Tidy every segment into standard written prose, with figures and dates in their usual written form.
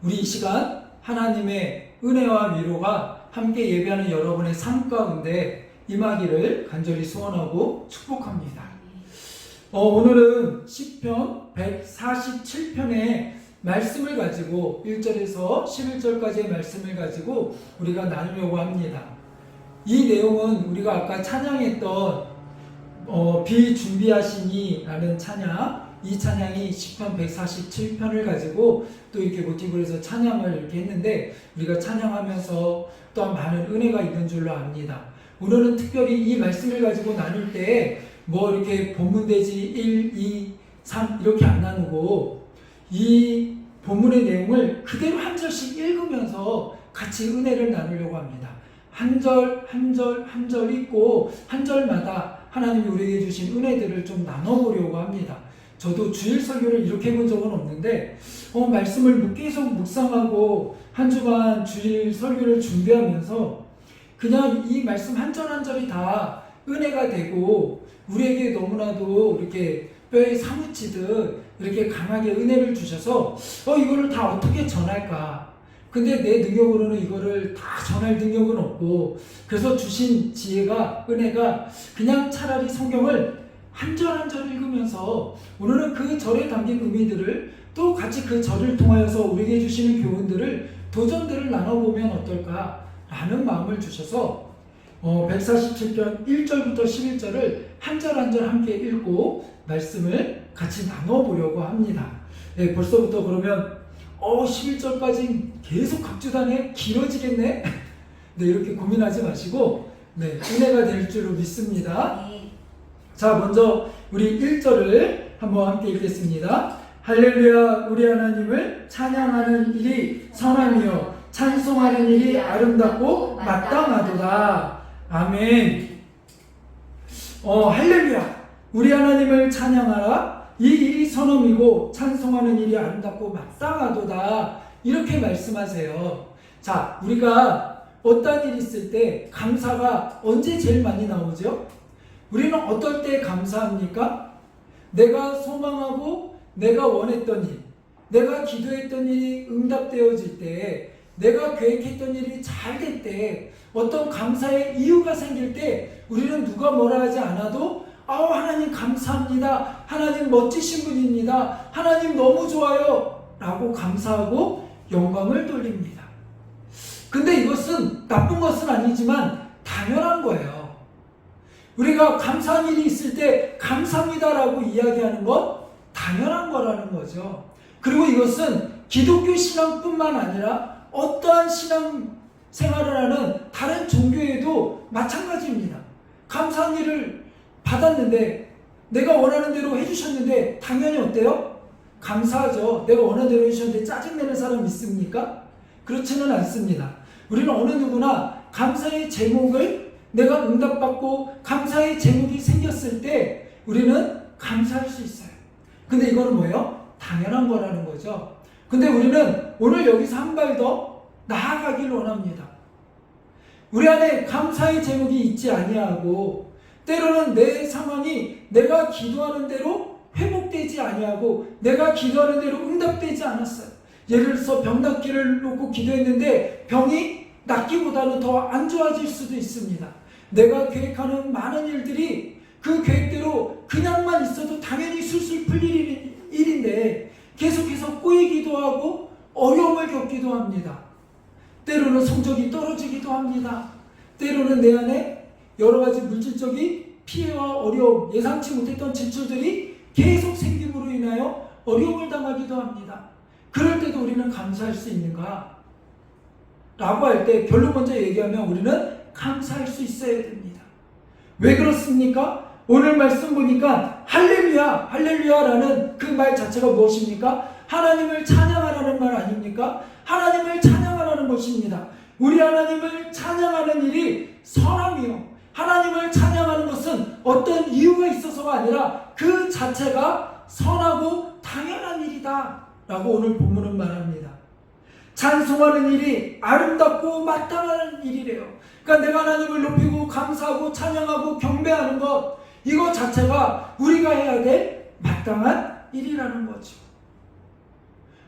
우리 이 시간 하나님의 은혜와 위로가 함께 예배하는 여러분의 삶 가운데 임하기를 간절히 소원하고 축복합니다. 오늘은 시편 147편의 말씀을 가지고 1절에서 11절까지의 말씀을 가지고 우리가 나누려고 합니다. 이 내용은 우리가 아까 찬양했던 비준비하시니 라는 찬양, 이 찬양이 시편 147편을 가지고 또 이렇게 모티브로 해서 찬양을 이렇게 했는데, 우리가 찬양하면서 또한 많은 은혜가 있는 줄로 압니다. 오늘은 특별히 이 말씀을 가지고 나눌 때 뭐 이렇게 본문대지 1, 2, 3 이렇게 안 나누고 이 본문의 내용을 그대로 한 절씩 읽으면서 같이 은혜를 나누려고 합니다. 한 절 한 절 한 절 읽고 한 절마다 하나님이 우리에게 주신 은혜들을 좀 나눠보려고 합니다. 저도 주일 설교를 이렇게 해본 적은 없는데 말씀을 계속 묵상하고 한 주간 주일 설교를 준비하면서 그냥 이 말씀 한 절 한 절이 다 은혜가 되고 우리에게 너무나도 이렇게 뼈에 사무치듯 이렇게 강하게 은혜를 주셔서 이거를 다 어떻게 전할까? 근데 내 능력으로는 이거를 다 전할 능력은 없고, 그래서 주신 지혜가, 은혜가 그냥 차라리 성경을 한 절 한 절 읽으면서 오늘은 그 절에 담긴 의미들을 또 같이 그 절을 통하여서 우리에게 주시는 교훈들을, 도전들을 나눠보면 어떨까라는 마음을 주셔서 147편 1절부터 11절을 한 절 한 절 함께 읽고 말씀을 같이 나눠보려고 합니다. 네, 벌써부터 그러면 11절까지 계속 각주다네? 길어지겠네? 네, 이렇게 고민하지 마시고 은혜가 될 줄로 믿습니다. 자, 먼저 우리 1절을 한번 함께 읽겠습니다. 할렐루야, 우리 하나님을 찬양하는 일이 선함이요 찬송하는 일이 아름답고 마땅하도다. 아멘. 할렐루야, 우리 하나님을 찬양하라. 이 일이 선함이고 찬송하는 일이 아름답고 마땅하도다. 이렇게 말씀하세요. 자, 우리가 어떤 일이 있을 때 감사가 언제 제일 많이 나오죠? 우리는 어떨 때 감사합니까? 내가 소망하고 내가 원했던 일, 내가 기도했던 일이 응답되어질 때, 내가 계획했던 일이 잘 될 때, 어떤 감사의 이유가 생길 때 우리는 누가 뭐라 하지 않아도 하나님 감사합니다. 하나님 멋지신 분입니다. 하나님 너무 좋아요. 라고 감사하고 영광을 돌립니다. 근데 이것은 나쁜 것은 아니지만 당연한 거예요. 우리가 감사한 일이 있을 때 감사합니다 라고 이야기하는 것 당연한 거라는 거죠. 그리고 이것은 기독교 신앙뿐만 아니라 어떠한 신앙 생활을 하는 다른 종교에도 마찬가지입니다. 감사한 일을 받았는데, 내가 원하는 대로 해주셨는데 당연히 어때요? 감사하죠. 내가 원하는 대로 해주셨는데 짜증내는 사람 있습니까? 그렇지는 않습니다. 우리는 어느 누구나 감사의 제목을, 내가 응답받고 감사의 제목이 생겼을 때 우리는 감사할 수 있어요. 근데 이거는 뭐예요? 당연한 거라는 거죠. 근데 우리는 오늘 여기서 한 발 더 나아가길 원합니다. 우리 안에 감사의 제목이 있지 아니하고, 때로는 내 상황이 내가 기도하는 대로 회복되지 아니하고, 내가 기도하는 대로 응답되지 않았어요. 예를 들어서 병 낫기를 놓고 기도했는데 병이 낫기보다는 더 안 좋아질 수도 있습니다. 내가 계획하는 많은 일들이 그 계획대로 그냥만 있어도 당연히 술술 풀릴 일인데 계속해서 꼬이기도 하고 어려움을 겪기도 합니다. 때로는 성적이 떨어지기도 합니다. 때로는 내 안에 여러 가지 물질적인 피해와 어려움, 예상치 못했던 지출들이 계속 생김으로 인하여 어려움을 당하기도 합니다. 그럴 때도 우리는 감사할 수 있는가? 라고 할 때 결론 먼저 얘기하면 우리는 감사할 수 있어야 됩니다. 왜 그렇습니까? 오늘 말씀 보니까 할렐루야, 할렐루야라는 그 말 자체가 무엇입니까? 하나님을 찬양하라는 말 아닙니까? 하나님을 찬양하라는 것입니다. 우리 하나님을 찬양하는 일이 선함이요, 하나님을 찬양하는 것은 어떤 이유가 있어서가 아니라 그 자체가 선하고 당연한 일이다 라고 오늘 본문은 말합니다. 찬송하는 일이 아름답고 마땅한 일이래요. 그러니까 내가 하나님을 높이고 감사하고 찬양하고 경배하는 것, 이것 자체가 우리가 해야 될 마땅한 일이라는 거죠.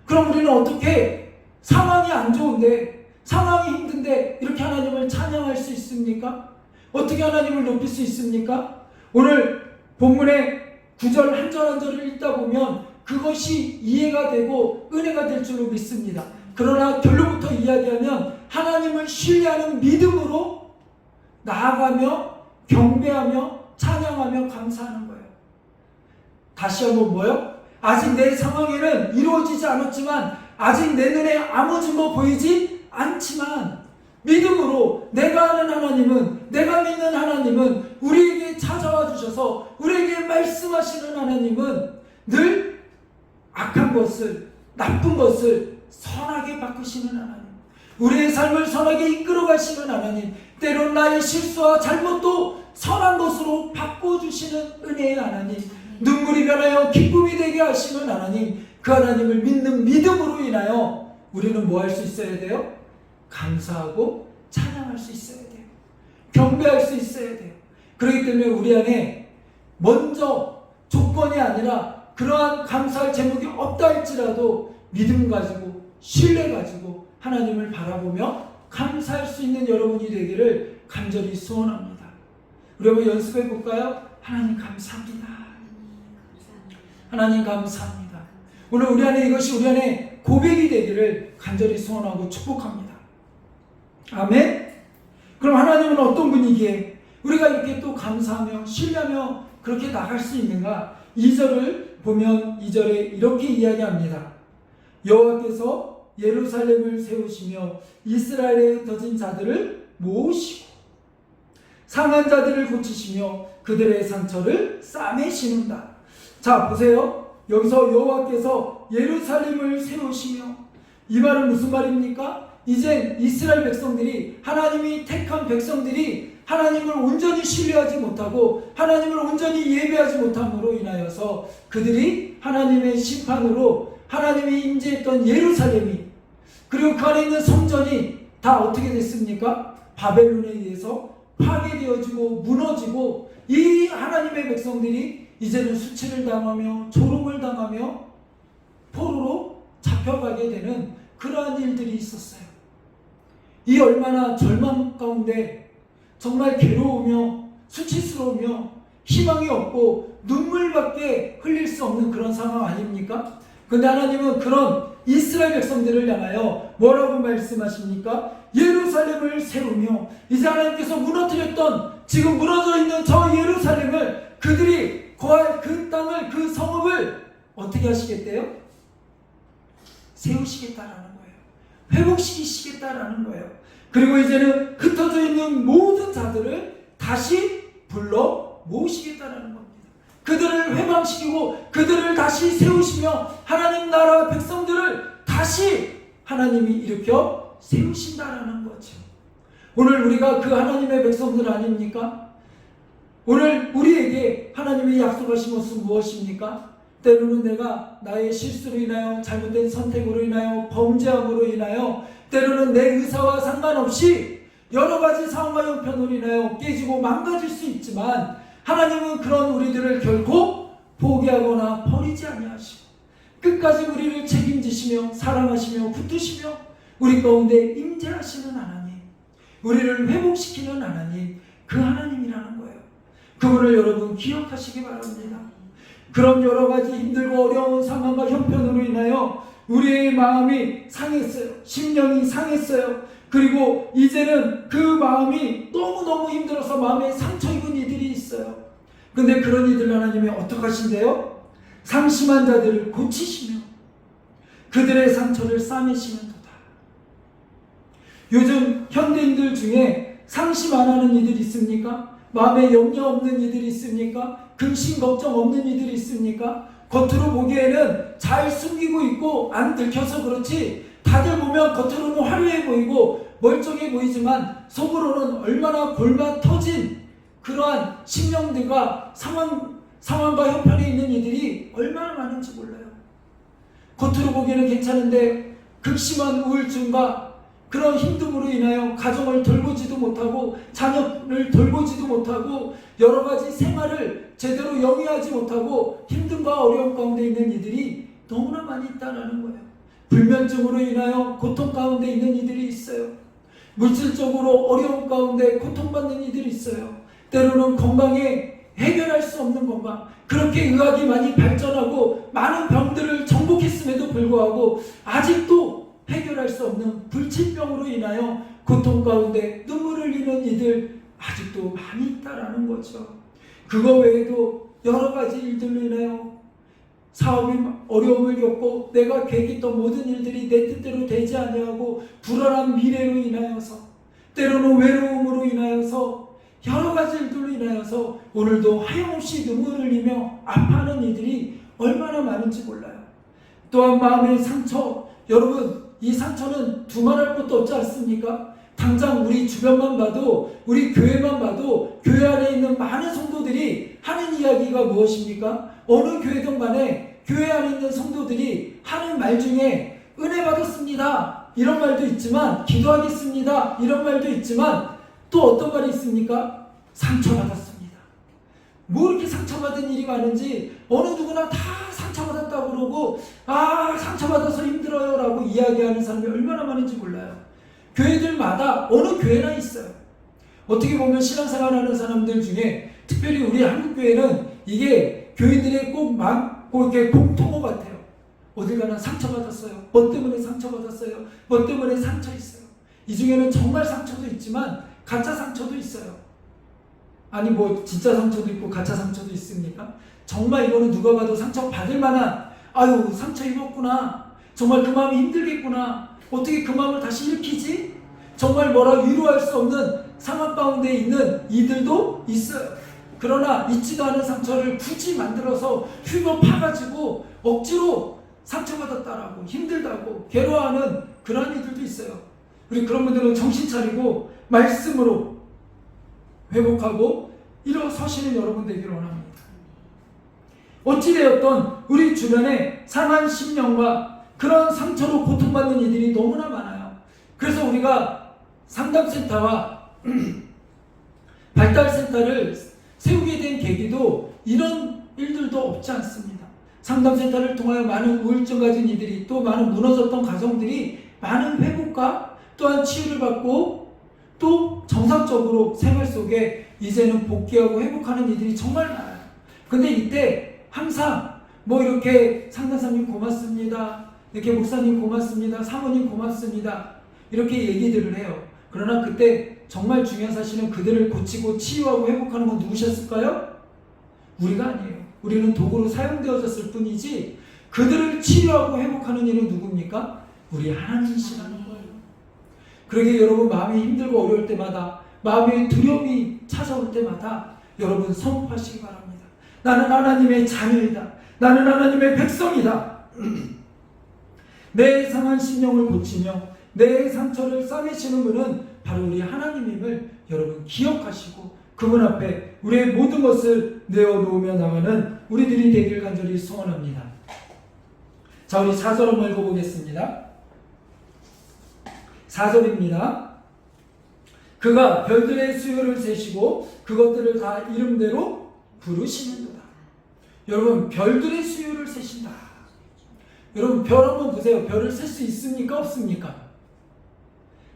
그럼 우리는 어떻게 상황이 안 좋은데, 상황이 힘든데 이렇게 하나님을 찬양할 수 있습니까? 어떻게 하나님을 높일 수 있습니까? 오늘 본문의 구절 한 절 한 절을 읽다 보면 그것이 이해가 되고 은혜가 될 줄로 믿습니다. 그러나 결론부터 이야기하면 하나님을 신뢰하는 믿음으로 나아가며 경배하며 찬양하며 감사하는 거예요. 다시 한번 뭐요? 아직 내 상황에는 이루어지지 않았지만, 아직 내 눈에 아무 증거 보이지 않지만 믿음으로 내가 아는 하나님은, 내가 믿는 하나님은, 우리에게 찾아와 주셔서 우리에게 말씀하시는 하나님은 늘 악한 것을, 나쁜 것을 선하게 바꾸시는 하나님, 우리의 삶을 선하게 이끌어 가시는 하나님, 때론 나의 실수와 잘못도 선한 것으로 바꿔주시는 은혜의 하나님, 눈물이 변하여 기쁨이 되게 하시는 하나님, 그 하나님을 믿는 믿음으로 인하여 우리는 뭐 할 수 있어야 돼요? 감사하고 찬양할 수 있어야 돼요. 경배할 수 있어야 돼요. 그렇기 때문에 우리 안에 먼저 조건이 아니라 그러한 감사할 제목이 없다 할지라도 믿음 가지고 신뢰 가지고 하나님을 바라보며 감사할 수 있는 여러분이 되기를 간절히 소원합니다. 우리 한번 연습해 볼까요? 하나님 감사합니다. 하나님 감사합니다. 오늘 우리 안에 이것이 우리 안에 고백이 되기를 간절히 소원하고 축복합니다. 아멘. 그럼 하나님은 어떤 분이기에 우리가 이렇게 또 감사하며 신뢰하며 그렇게 나갈 수 있는가? 2절을 보면 2절에 이렇게 이야기합니다. 여호와께서 예루살렘을 세우시며 이스라엘에 흩어진 자들을 모으시고 상한 자들을 고치시며 그들의 상처를 싸매시는다. 자, 보세요. 여기서 여호와께서 예루살렘을 세우시며, 이 말은 무슨 말입니까? 이제 이스라엘 백성들이, 하나님이 택한 백성들이 하나님을 온전히 신뢰하지 못하고 하나님을 온전히 예배하지 못함으로 인하여서 그들이 하나님의 심판으로 하나님이 임재했던 예루살렘이, 그리고 그 안에 있는 성전이 다 어떻게 됐습니까? 바벨론에 의해서 파괴되어지고 무너지고, 이 하나님의 백성들이 이제는 수치를 당하며 조롱을 당하며 포로로 잡혀가게 되는 그러한 일들이 있었어요. 이 얼마나 절망 가운데 정말 괴로우며 수치스러우며 희망이 없고 눈물밖에 흘릴 수 없는 그런 상황 아닙니까? 근데 하나님은 그런 이스라엘 백성들을 향하여 뭐라고 말씀하십니까? 예루살렘을 세우며, 이제 하나님께서 무너뜨렸던, 지금 무너져 있는 저 예루살렘을, 그들이 거할 그 땅을, 그 성읍을 어떻게 하시겠대요? 세우시겠다라는 거예요. 회복시키시겠다라는 거예요. 그리고 이제는 흩어져 있는 모든 자들을 다시 불러 모으시겠다라는 겁니다. 그들을 회방시키고 그들을 다시 세우시며 하나님 나라 백성들을 다시 하나님이 일으켜 세우신다라는 거죠. 오늘 우리가 그 하나님의 백성들 아닙니까? 오늘 우리에게 하나님이 약속하신 것은 무엇입니까? 때로는 내가 나의 실수로 인하여, 잘못된 선택으로 인하여, 범죄함으로 인하여, 때로는 내 의사와 상관없이 여러 가지 상황과 형편으로 인하여 깨지고 망가질 수 있지만, 하나님은 그런 우리들을 결코 포기하거나 버리지 아니하시고 끝까지 우리를 책임지시며 사랑하시며 붙드시며 우리 가운데 임재하시는 하나님, 우리를 회복시키는 하나님, 그 하나님이라는 거예요. 그분을 여러분 기억하시기 바랍니다. 그런 여러 가지 힘들고 어려운 상황과 형편으로 인하여 우리의 마음이 상했어요. 심령이 상했어요. 그리고 이제는 그 마음이 너무너무 힘들어서 마음에 상처 입은 이들이 있어요. 근데 그런 이들 하나님이 어떻게 하신대요? 상심한 자들을 고치시며 그들의 상처를 싸매시는도다. 요즘 현대인들 중에 상심 안 하는 이들이 있습니까? 마음에 염려 없는 이들이 있습니까? 근심 걱정 없는 이들이 있습니까? 겉으로 보기에는 잘 숨기고 있고 안 들켜서 그렇지, 다들 보면 겉으로는 화려해 보이고 멀쩡해 보이지만 속으로는 얼마나 골마 터진 그러한 심령들과 상황과 형편에 있는 이들이 얼마나 많은지 몰라요. 겉으로 보기에는 괜찮은데 극심한 우울증과 그런 힘듦으로 인하여 가정을 돌보지도 못하고 자녀를 돌보지도 못하고 여러 가지 생활을 제대로 영위하지 못하고 힘듦과 어려움 가운데 있는 이들이 너무나 많이 있다는 거예요. 불면증으로 인하여 고통 가운데 있는 이들이 있어요. 물질적으로 어려움 가운데 고통받는 이들이 있어요. 때로는 건강에 해결할 수 없는 건강, 그렇게 의학이 많이 발전하고 많은 병들을 정복했음에도 불구하고 아직도 해결할 수 없는 불치병으로 인하여 고통 가운데 눈물을 흘리는 이들 아직도 많이 있다라는 거죠. 그거 외에도 여러 가지 일들로 인하여 사업이 어려움을 겪고 내가 계획했던 모든 일들이 내 뜻대로 되지 아니하고 불안한 미래로 인하여서, 때로는 외로움으로 인하여서, 여러 가지 일들로 인하여서 오늘도 하염없이 눈물을 흘리며 아파하는 이들이 얼마나 많은지 몰라요. 또한 마음의 상처, 여러분 이 상처는 두말할 것도 없지 않습니까? 당장 우리 주변만 봐도, 우리 교회만 봐도 교회 안에 있는 많은 성도들이 하는 이야기가 무엇입니까? 어느 교회든 간에 교회 안에 있는 성도들이 하는 말 중에 은혜 받았습니다 이런 말도 있지만, 기도하겠습니다 이런 말도 있지만, 또 어떤 말이 있습니까? 상처받았습니다. 뭐 이렇게 상처받은 일이 많은지 어느 누구나 다 상처받았다고 그러고, 상처받아서 힘들어요 라고 이야기하는 사람이 얼마나 많은지 몰라요. 교회들마다 어느 교회나 있어요. 어떻게 보면 신앙생활하는 사람들 중에 특별히 우리 한국교회는 이게 교인들의 꼭 이렇게 공통어 같아요. 어딜 가나 상처받았어요. 뭐 때문에 상처받았어요. 뭐 때문에 상처 있어요. 이 중에는 정말 상처도 있지만 가짜 상처도 있어요. 아니 뭐 진짜 상처도 있고 가짜 상처도 있습니까? 정말 이거는 누가 봐도 상처 받을 만한, 아유 상처 입었구나, 정말 그 마음이 힘들겠구나, 어떻게 그 마음을 다시 일으키지? 정말 뭐라 위로할 수 없는 상황 가운데 있는 이들도 있어요. 그러나 있지도 않은 상처를 굳이 만들어서 휘거 파가지고 억지로 상처받았다라고, 힘들다고 괴로워하는 그런 이들도 있어요. 우리 그런 분들은 정신 차리고 말씀으로 회복하고 일어서시는 여러분 되기를 원합니다. 어찌되었던 우리 주변에 상한 심령과 그런 상처로 고통받는 이들이 너무나 많아요. 그래서 우리가 상담센터와 발달센터를 세우게 된 계기도 이런 일들도 없지 않습니다. 상담센터를 통하여 많은 우울증 가진 이들이, 또 많은 무너졌던 가정들이 많은 회복과 또한 치유를 받고 또 정상적으로 생활 속에 이제는 복귀하고 회복하는 이들이 정말 많아요. 근데 이때 항상 뭐 이렇게 상담사님 고맙습니다, 이렇게 목사님 고맙습니다, 사모님 고맙습니다 이렇게 얘기들을 해요. 그러나 그때 정말 중요한 사실은 그들을 고치고 치유하고 회복하는 건 누구셨을까요? 우리가 아니에요. 우리는 도구로 사용되어졌을 뿐이지 그들을 치유하고 회복하는 일은 누굽니까? 우리 하나님이시라는 거예요. 그러게 여러분 마음이 힘들고 어려울 때마다, 마음의 두려움이 찾아올 때마다 여러분 선포하시기 바랍니다. 나는 하나님의 자녀이다. 나는 하나님의 백성이다. 내 상한 심령을 고치며 내 상처를 싸매시는 분은 바로 우리 하나님임을 여러분 기억하시고 그분 앞에 우리의 모든 것을 내어놓으며 나가는 우리들이 되길 간절히 소원합니다. 자, 우리 4절 한번 읽어보겠습니다. 4절입니다. 그가 별들의 수요를 세시고 그것들을 다 이름대로 부르시는도다. 여러분 별들의 수요를 세신다. 여러분 별 한번 보세요. 별을 셀 수 있습니까? 없습니까?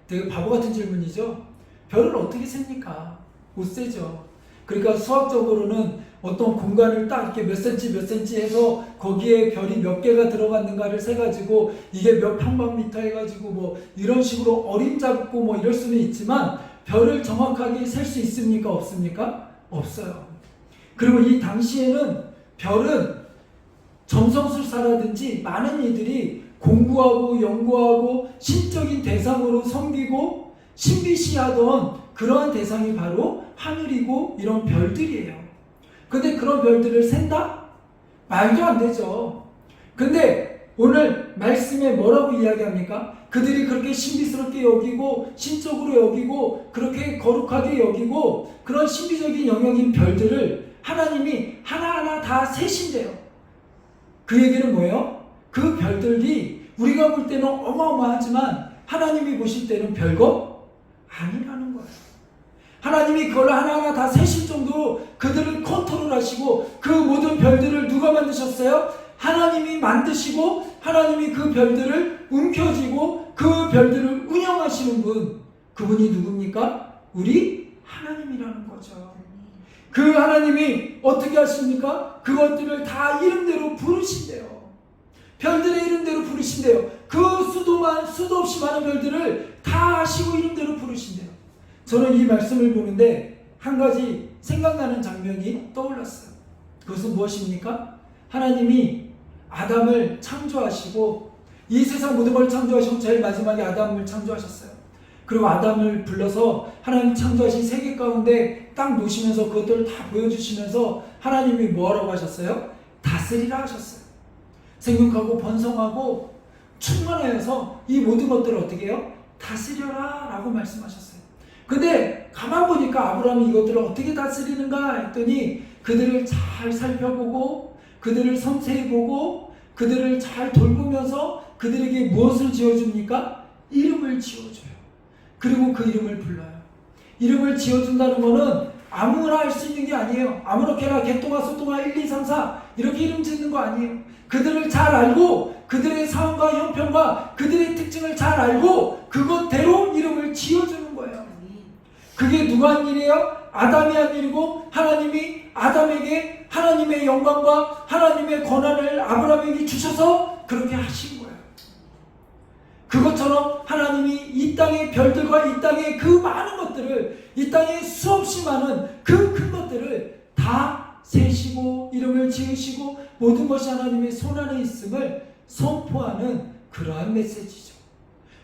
되게 바보 같은 질문이죠. 별을 어떻게 셉니까? 못 세죠. 그러니까 수학적으로는 어떤 공간을 딱 이렇게 몇 센치 몇 센치 해서 거기에 별이 몇 개가 들어갔는가를 세가지고 이게 몇 평방미터 해가지고 뭐 이런 식으로 어림잡고 뭐 이럴 수는 있지만 별을 정확하게 셀 수 있습니까? 없습니까? 없어요. 그리고 이 당시에는 별은 점성술사라든지 많은 이들이 공부하고 연구하고 신적인 대상으로 섬기고 신비시하던 그러한 대상이 바로 하늘이고 이런 별들이에요. 근데 그런 별들을 센다? 말도 안 되죠. 근데 오늘 말씀에 뭐라고 이야기합니까? 그들이 그렇게 신비스럽게 여기고 신적으로 여기고 그렇게 거룩하게 여기고 그런 신비적인 영역인 별들을 하나님이 하나하나 다 세신대요. 그 얘기는 뭐예요? 그 별들이 우리가 볼 때는 어마어마하지만 하나님이 보실 때는 별거 아니라는 거예요. 하나님이 그걸 하나하나 다 세실 정도로 그들을 컨트롤하시고 그 모든 별들을 누가 만드셨어요? 하나님이 만드시고 하나님이 그 별들을 움켜쥐고 그 별들을 운영하시는 분, 그분이 누굽니까? 우리 하나님이라는 거죠. 그 하나님이 어떻게 하십니까? 그것들을 다 이름대로 부르신대요. 별들의 이름대로 부르신대요. 그 수도 없이 많은 별들을 다 아시고 이름대로 부르신대요. 저는 이 말씀을 보는데 한 가지 생각나는 장면이 떠올랐어요. 그것은 무엇입니까? 하나님이 아담을 창조하시고 이 세상 모든 걸 창조하시고 제일 마지막에 아담을 창조하셨어요. 그리고 아담을 불러서 하나님 창조하신 세계 가운데 딱 놓으시면서 그것들을 다 보여주시면서 하나님이 뭐라고 하셨어요? 다스리라 하셨어요. 생육하고 번성하고 충만하여서 이 모든 것들을 어떻게 해요? 다스려라 라고 말씀하셨어요. 근데 가만 보니까 아브라함이 이것들을 어떻게 다스리는가 했더니 그들을 잘 살펴보고 그들을 섬세히 보고 그들을 잘 돌보면서 그들에게 무엇을 지어줍니까? 이름을 지어줘요. 그리고 그 이름을 불러요. 이름을 지어준다는 거는 아무나 할 수 있는 게 아니에요. 아무렇게나 개똥아 소똥아 1, 2, 3, 4 이렇게 이름 짓는 거 아니에요. 그들을 잘 알고 그들의 상황과 형편과 그들의 특징을 잘 알고 그것대로 이름을 지어주는 거예요. 그게 누가 한 일이에요? 아담이 한 일이고 하나님이 아담에게 하나님의 영광과 하나님의 권한을 아브라함에게 주셔서 그렇게 하신 거예요. 그것처럼 하나님이 이 땅의 별들과 이 땅의 그 많은 것들을 이 땅에 수없이 많은 그 큰 것들을 다 세시고 이름을 지으시고 모든 것이 하나님의 손안에 있음을 선포하는 그러한 메시지죠.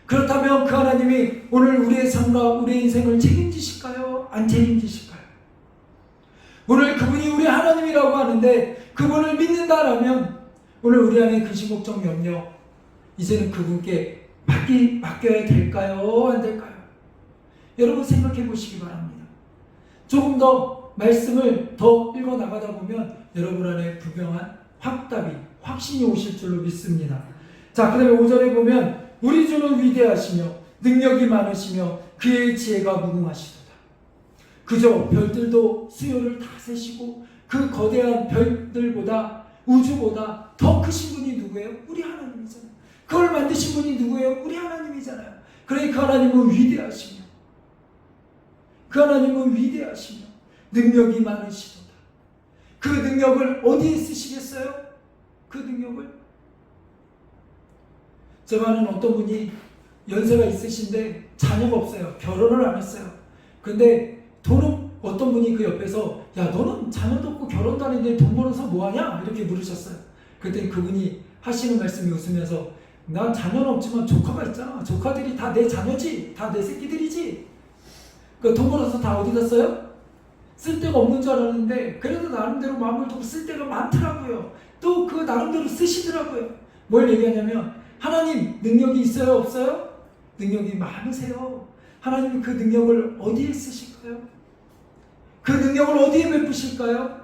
그렇다면 그 하나님이 오늘 우리의 삶과 우리의 인생을 책임지실까요? 안 책임지실까요? 오늘 그분이 우리 하나님이라고 하는데 그분을 믿는다라면 오늘 우리 안에 근심 걱정 염려 이제는 그분께 맡겨야 될까요? 안 될까요? 여러분 생각해 보시기 바랍니다. 조금 더 말씀을 더 읽어 나가다 보면 여러분 안에 분명한 확답이 확신이 오실 줄로 믿습니다. 자, 그 다음에 5절에 보면 우리 주는 위대하시며 능력이 많으시며 그의 지혜가 무궁하시도다. 그저 별들도 수요를 다 세시고 그 거대한 별들보다 우주보다 더 크신 분이 누구예요? 우리 하나님이잖아요. 그걸 만드신 분이 누구예요? 우리 하나님이잖아요. 그러니 그 하나님은 위대하시며 그 하나님은 위대하시며 능력이 많으시도다. 그 능력을 어디에 쓰시겠어요? 그 능력을 제가 아는 어떤 분이 연세가 있으신데 자녀가 없어요. 결혼을 안 했어요. 근데 돈은 어떤 분이 그 옆에서 야 너는 자녀도 없고 결혼도 안 했는데 돈 벌어서 뭐하냐? 이렇게 물으셨어요. 그랬더니 그분이 하시는 말씀이 웃으면서 난 자녀는 없지만 조카가 있잖아. 조카들이 다 내 자녀지. 다 내 새끼들이지. 그 돈 벌어서 다 어디다 써요? 쓸데가 없는 줄 알았는데 그래도 나름대로 마음을 두고 쓸데가 많더라고요. 또 그 나름대로 쓰시더라고요. 뭘 얘기하냐면 하나님 능력이 있어요? 없어요? 능력이 많으세요. 하나님이 그 능력을 어디에 쓰실까요? 그 능력을 어디에 베푸실까요?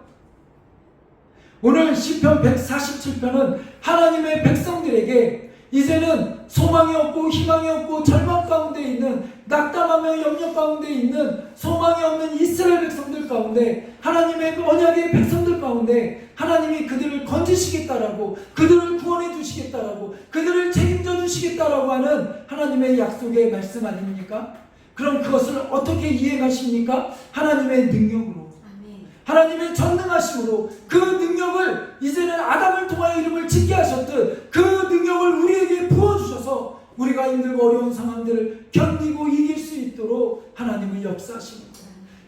오늘 시편 147편은 하나님의 백성들에게 이제는 소망이 없고 희망이 없고 절망 가운데 있는 낙담하며 염려 가운데 있는 소망이 없는 이스라엘 백성들 가운데 하나님의 언약의 백성들 가운데 하나님이 그들을 건지시겠다라고 그들을 구원해 주시겠다라고 그들을 책임져 주시겠다라고 하는 하나님의 약속의 말씀 아닙니까? 그럼 그것을 어떻게 이행하십니까? 하나님의 능력으로 하나님의 전능하심으로 그 능력을 이제는 아담을 통하여 이름을 짓게 하셨듯 그 능력을 우리에게 부어주셔서 우리가 힘들고 어려운 상황들을 견디고 이길 수 있도록 하나님은 역사하십니다.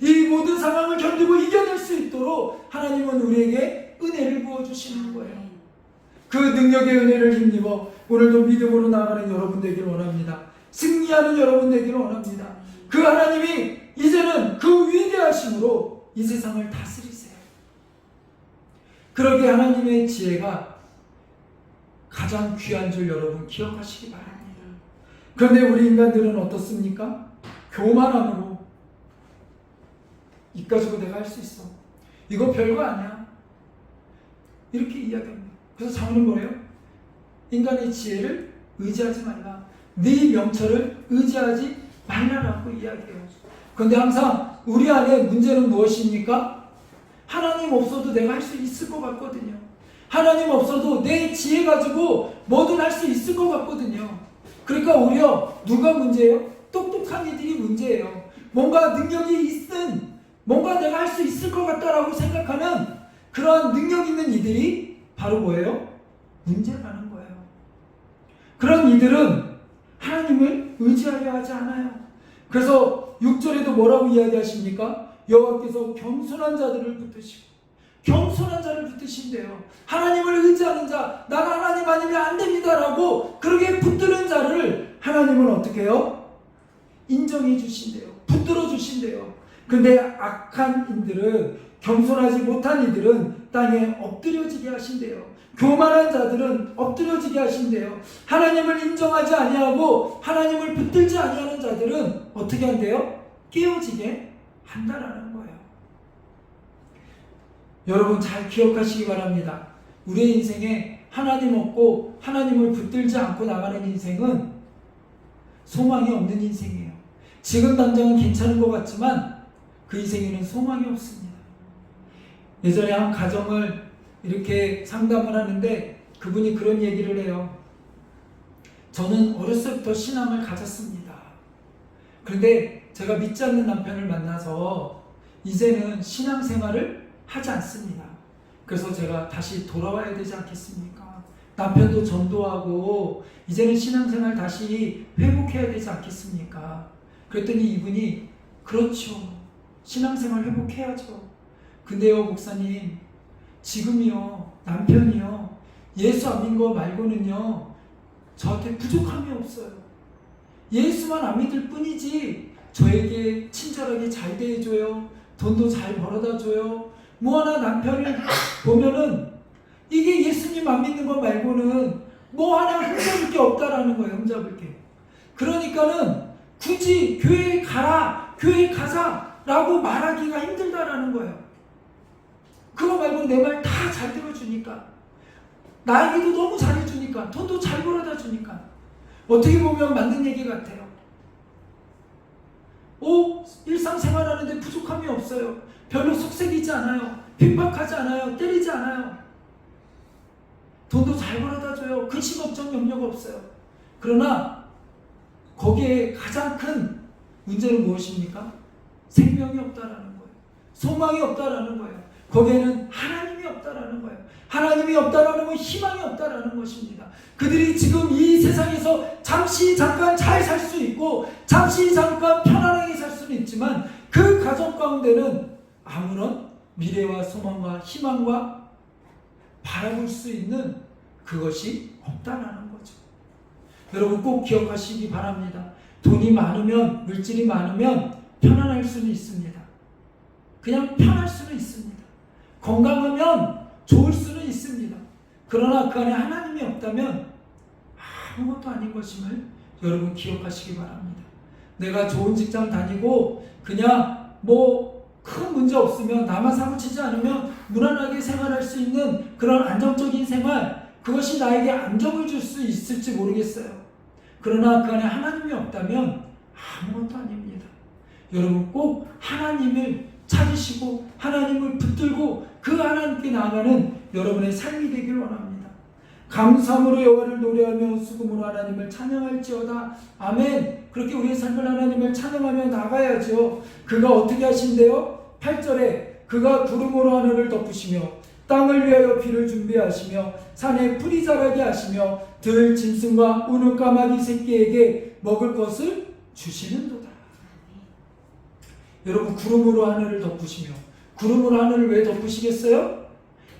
이 모든 상황을 견디고 이겨낼 수 있도록 하나님은 우리에게 은혜를 부어주시는 거예요. 그 능력의 은혜를 힘입어 오늘도 믿음으로 나아가는 여러분 되기를 원합니다. 승리하는 여러분 되기를 원합니다. 그 하나님이 이제는 그 위대하심으로 이 세상을 다스리세요. 그러게 하나님의 지혜가 가장 귀한 줄 여러분 기억하시기 바랍니다. 그런데 우리 인간들은 어떻습니까? 교만함으로 입 가지고 내가 할 수 있어. 이거 별거 아니야. 이렇게 이야기합니다. 그래서 장로는 뭐래요? 인간의 지혜를 의지하지 말라. 네 명철을 의지하지 말라라고 이야기해요. 그런데 항상 우리 안에 문제는 무엇입니까? 하나님 없어도 내가 할 수 있을 것 같거든요. 하나님 없어도 내 지혜 가지고 뭐든 할 수 있을 것 같거든요. 그러니까 오히려 누가 문제예요? 똑똑한 이들이 문제예요. 뭔가 능력이 있은, 뭔가 내가 할 수 있을 것 같다라고 생각하는 그러한 능력 있는 이들이 바로 뭐예요? 문제라는 거예요. 그런 이들은 하나님을 의지하려 하지 않아요. 그래서 6절에도 뭐라고 이야기하십니까? 여호와께서 겸손한 자들을 붙드시고, 겸손한 자를 붙드신대요. 하나님을 의지하는 자, 나는 하나님 아니면 안 됩니다라고 그렇게 붙드는 자를 하나님은 어떻게 해요? 인정해 주신대요. 붙들어 주신대요. 근데 악한 인들은, 겸손하지 못한 이들은 땅에 엎드려지게 하신대요. 교만한 자들은 엎드려지게 하신대요. 하나님을 인정하지 아니하고 하나님을 붙들지 아니하는 자들은 어떻게 한대요? 깨어지게 한다라는 거예요. 여러분 잘 기억하시기 바랍니다. 우리의 인생에 하나님 없고 하나님을 붙들지 않고 나가는 인생은 소망이 없는 인생이에요. 지금 당장은 괜찮은 것 같지만 그 인생에는 소망이 없습니다. 예전에 한 가정을 이렇게 상담을 하는데 그분이 그런 얘기를 해요. 저는 어렸을 때부터 신앙을 가졌습니다. 그런데 제가 믿지 않는 남편을 만나서 이제는 신앙생활을 하지 않습니다. 그래서 제가 다시 돌아와야 되지 않겠습니까? 남편도 전도하고 이제는 신앙생활 다시 회복해야 되지 않겠습니까? 그랬더니 이분이 그렇죠. 신앙생활 회복해야죠. 근데요 목사님, 지금이요 남편이요 예수 안 믿는 거 말고는요 저한테 부족함이 없어요. 예수만 안 믿을 뿐이지 저에게 친절하게 잘 대해줘요. 돈도 잘 벌어다 줘요. 뭐 하나 남편을 보면은 이게 예수님 안 믿는 거 말고는 뭐 하나 흠잡을 게 없다라는 거예요. 흠잡을 게. 그러니까는 굳이 교회에 가라, 교회에 가자라고 말하기가 힘들다라는 거예요. 그거 말고 내 말 다 잘 들어주니까, 나에게도 너무 잘해주니까, 돈도 잘 벌어다 주니까 어떻게 보면 맞는 얘기 같아요. 일상생활하는데 부족함이 없어요. 별로 속색이지 않아요. 핍박하지 않아요. 때리지 않아요. 돈도 잘 벌어다 줘요. 근심 걱정 염려가 없어요. 그러나 거기에 가장 큰 문제는 무엇입니까? 생명이 없다라는 거예요. 소망이 없다라는 거예요. 거기에는 하나님이 없다라는 거예요. 하나님이 없다라는 건 희망이 없다라는 것입니다. 그들이 지금 이 세상에서 잠시 잠깐 잘 살 수 있고 잠시 잠깐 편안하게 살 수는 있지만 그 가족 가운데는 아무런 미래와 소망과 희망과 바라볼 수 있는 그것이 없다라는 거죠. 여러분 꼭 기억하시기 바랍니다. 돈이 많으면, 물질이 많으면 편안할 수는 있습니다. 그냥 편할 수는 있습니다. 건강하면 좋을 수는 있습니다. 그러나 그 안에 하나님이 없다면 아무것도 아닌 것임을 여러분 기억하시기 바랍니다. 내가 좋은 직장 다니고 그냥 뭐 큰 문제 없으면, 나만 사고치지 않으면 무난하게 생활할 수 있는 그런 안정적인 생활, 그것이 나에게 안정을 줄 수 있을지 모르겠어요. 그러나 그 안에 하나님이 없다면 아무것도 아닙니다. 여러분 꼭 하나님을 찾으시고 하나님을 붙들고 그 하나님께 나아가는 여러분의 삶이 되길 원합니다. 감사함으로 여호와를 노래하며 수금으로 하나님을 찬양할지어다. 아멘. 그렇게 우리의 삶을 하나님을 찬양하며 나가야죠. 그가 어떻게 하신대요? 8절에 그가 구름으로 하늘을 덮으시며 땅을 위하여 비를 준비하시며 산에 풀이 자라게 하시며 들 짐승과 우는 까마귀 새끼에게 먹을 것을 주시는도다. 여러분 구름으로 하늘을 덮으시며, 구름으로 하늘을 왜 덮으시겠어요?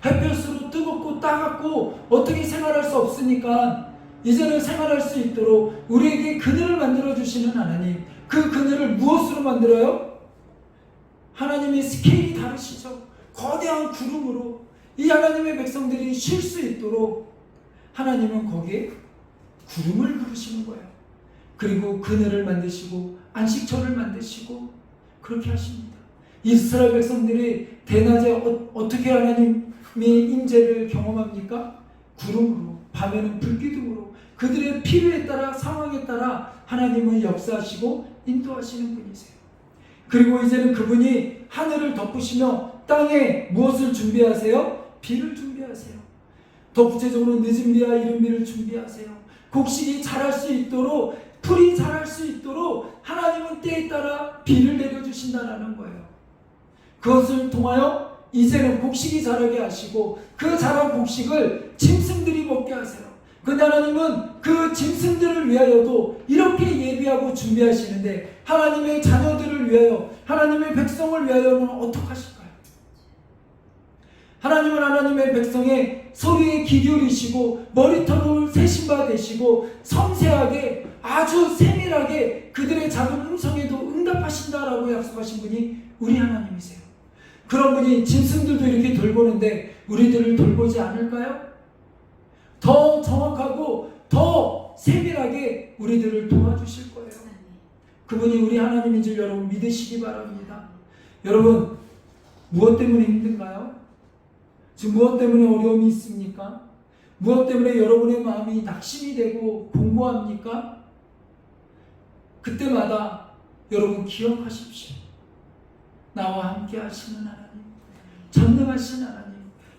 햇볕으로 뜨겁고 따갑고 어떻게 생활할 수 없으니까 이제는 생활할 수 있도록 우리에게 그늘을 만들어 주시는 하나님, 그 그늘을 무엇으로 만들어요? 하나님의 스케일이 다르시죠. 거대한 구름으로 이 하나님의 백성들이 쉴 수 있도록 하나님은 거기에 구름을 부르시는 거예요. 그리고 그늘을 만드시고 안식처를 만드시고 그렇게 하십니다. 이스라엘 백성들이 대낮에 어떻게 하나님의 임재를 경험합니까? 구름으로, 밤에는 불기둥으로 그들의 필요에 따라, 상황에 따라 하나님은 역사하시고 인도하시는 분이세요. 그리고 이제는 그분이 하늘을 덮으시며 땅에 무엇을 준비하세요? 비를 준비하세요. 더 구체적으로 늦은 비와 이른 비를 준비하세요. 곡식이 자랄 수 있도록, 풀이 자랄 수 있도록 하나님은 때에 따라 비를 내려주신다라는 거예요. 그것을 통하여 이제는 곡식이 자라게 하시고 그 자란 곡식을 짐승들이 먹게 하세요. 근데 하나님은 그 짐승들을 위하여도 이렇게 예비하고 준비하시는데 하나님의 자녀들을 위하여, 하나님의 백성을 위하여는 어떻게 하실까요? 하나님은 하나님의 백성의 소리에 귀 기울이시고 머리털을 세신 바 되시고 섬세하게, 아주 세밀하게 그들의 작은 음성에도 응답하신다라고 약속하신 분이 우리 하나님이세요. 그런 분이 짐승들도 이렇게 돌보는데 우리들을 돌보지 않을까요? 더 정확하고 더 세밀하게 우리들을 도와주실 거예요. 그분이 우리 하나님인 줄 여러분 믿으시기 바랍니다. 여러분, 무엇 때문에 힘든가요? 지금 무엇 때문에 어려움이 있습니까? 무엇 때문에 여러분의 마음이 낙심이 되고 공고합니까? 그때마다 여러분 기억하십시오. 나와 함께 하시는 하나님, 전능하신 하나님,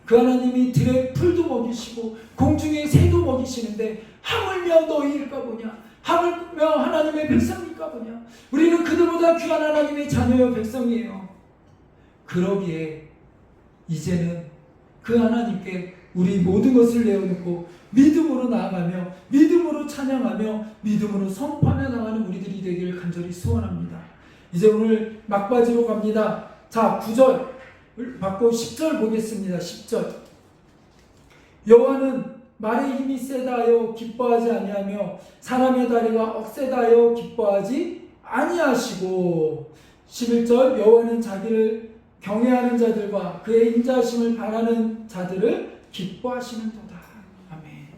그 하나님이 들의 풀도 먹이시고 공중의 새도 먹이시는데 하물며 너희일까 보냐? 하물며 하나님의 백성일까 보냐? 우리는 그들보다 귀한 하나님의 자녀여 백성이에요. 그러기에 이제는 그 하나님께 우리 모든 것을 내어놓고 믿음으로 나아가며 믿음으로 찬양하며 믿음으로 선포하며 나가는 우리들이 되기를 간절히 소원합니다. 이제 오늘 막바지로 갑니다. 자, 9절 받고 10절 보겠습니다. 10절. 여호와는 말의 힘이 세다 하여 기뻐하지 아니하며 사람의 다리가 억세다 하여 기뻐하지 아니하시고 11절. 여호와는 자기를 경외하는 자들과 그의 인자하심을 바라는 자들을 기뻐하시는도다. 아멘.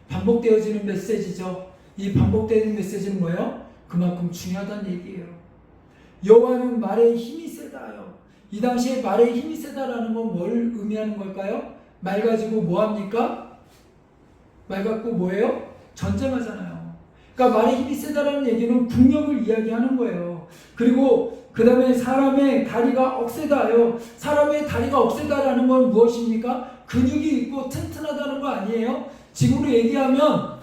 반복되어지는 메시지죠. 이 반복되는 메시지는 뭐예요? 그만큼 중요하다는 얘기예요. 여호와는 말의 힘이 세다 하여. 이 당시에 말의 힘이 세다라는 건 뭘 의미하는 걸까요? 말 가지고 뭐 합니까? 말 갖고 뭐예요? 전쟁하잖아요. 그러니까 말의 힘이 세다라는 얘기는 국력을 이야기하는 거예요. 그리고 그 다음에 사람의 다리가 억세다 하여. 사람의 다리가 억세다라는 건 무엇입니까? 근육이 있고 튼튼하다는 거 아니에요? 지금으로 얘기하면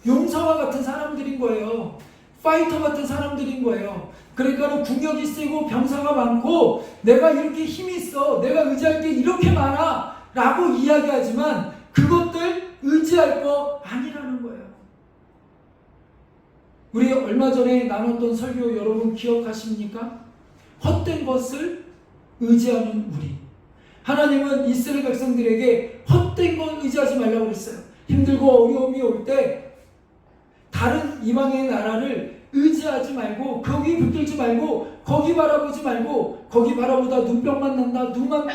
용사와 같은 사람들인 거예요. 파이터 같은 사람들인 거예요. 그러니까 국력이 세고 병사가 많고 내가 이렇게 힘이 있어, 내가 의지할 게 이렇게 많아 라고 이야기하지만 그것들 의지할 거 아니라는 거예요. 우리 얼마 전에 나눴던 설교 여러분 기억하십니까? 헛된 것을 의지하는 우리. 하나님은 이스라엘 백성들에게 헛된 것 의지하지 말라고 그랬어요. 힘들고 어려움이 올 때 다른 이방의 나라를 의지하지 말고, 거기 붙들지 말고, 거기 바라보지 말고, 거기 바라보다 눈병만 난다, 눈만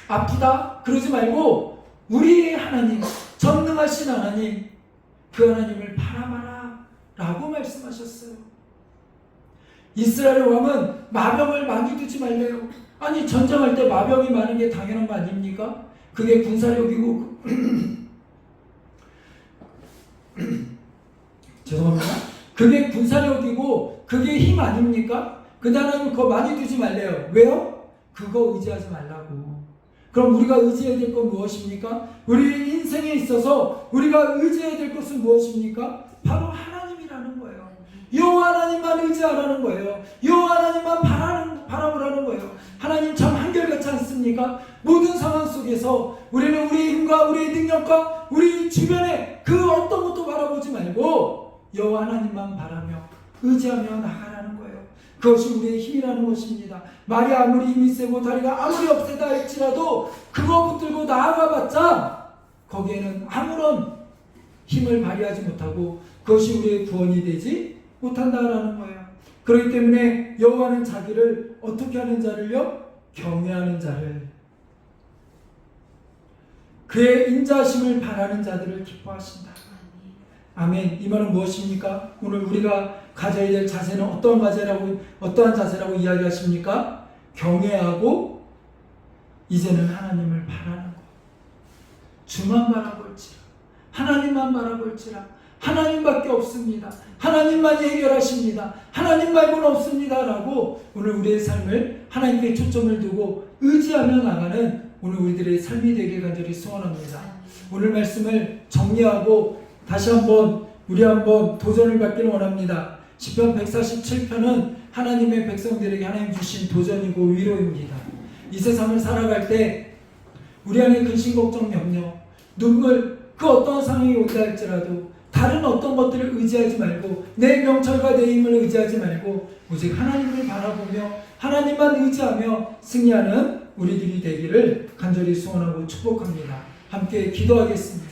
아프다 그러지 말고 우리의 하나님, 전능하신 하나님, 그 하나님을 바라봐라 라고 말씀하셨어요. 이스라엘 왕은 마병을 많이 두지 말래요. 아니, 전쟁할 때 마병이 많은 게 당연한 거 아닙니까? 그게 군사력이고 죄송합니다. 그게 군사력이고 그게 힘 아닙니까? 근데 하나님 그거 많이 두지 말래요. 왜요? 그거 의지하지 말라고. 그럼 우리가 의지해야 될 건 무엇입니까? 우리 인생에 있어서 우리가 의지해야 될 것은 무엇입니까? 바로 하나님이라는 거예요. 여호와 하나님만 의지하라는 거예요. 여호와 하나님만 바라보라는 거예요. 하나님 참 한결같지 않습니까? 모든 상황 속에서 우리는 우리의 힘과 우리의 능력과 우리 주변에 그 어떤 것도 바라보지 말고 여호와 하나님만 바라며 의지하며 나가라는 거예요. 그것이 우리의 힘이라는 것입니다. 말이 아무리 힘이 세고 다리가 아무리 억세다 할지라도 그거 붙들고 나아가봤자 거기에는 아무런 힘을 발휘하지 못하고 그것이 우리의 구원이 되지 못한다라는 거예요. 그렇기 때문에 여호와는 자기를 어떻게 하는 자를요? 경외하는 자를, 그의 인자하심을 바라는 자들을 기뻐하신다. 아멘. 이 말은 무엇입니까? 오늘 우리가 가져야 될 자세는 어떠한 자세라고 이야기하십니까? 경외하고 이제는 하나님을 바라는 것. 주만 바라볼지라, 하나님만 바라볼지라. 하나님밖에 없습니다. 하나님만 해결하십니다. 하나님 말고는 없습니다 라고 오늘 우리의 삶을 하나님께 초점을 두고 의지하며 나가는 오늘 우리들의 삶이 되길 간절히 소원합니다. 오늘 말씀을 정리하고 다시 한번 우리 한번 도전을 받기를 원합니다. 시편 147편은 하나님의 백성들에게 하나님 주신 도전이고 위로입니다. 이 세상을 살아갈 때 우리 안에 근심, 걱정, 염려, 눈물, 그 어떤 상황이 온다 할지라도 다른 어떤 것들을 의지하지 말고 내 명철과 내 힘을 의지하지 말고 오직 하나님을 바라보며 하나님만 의지하며 승리하는 우리들이 되기를 간절히 소원하고 축복합니다. 함께 기도하겠습니다.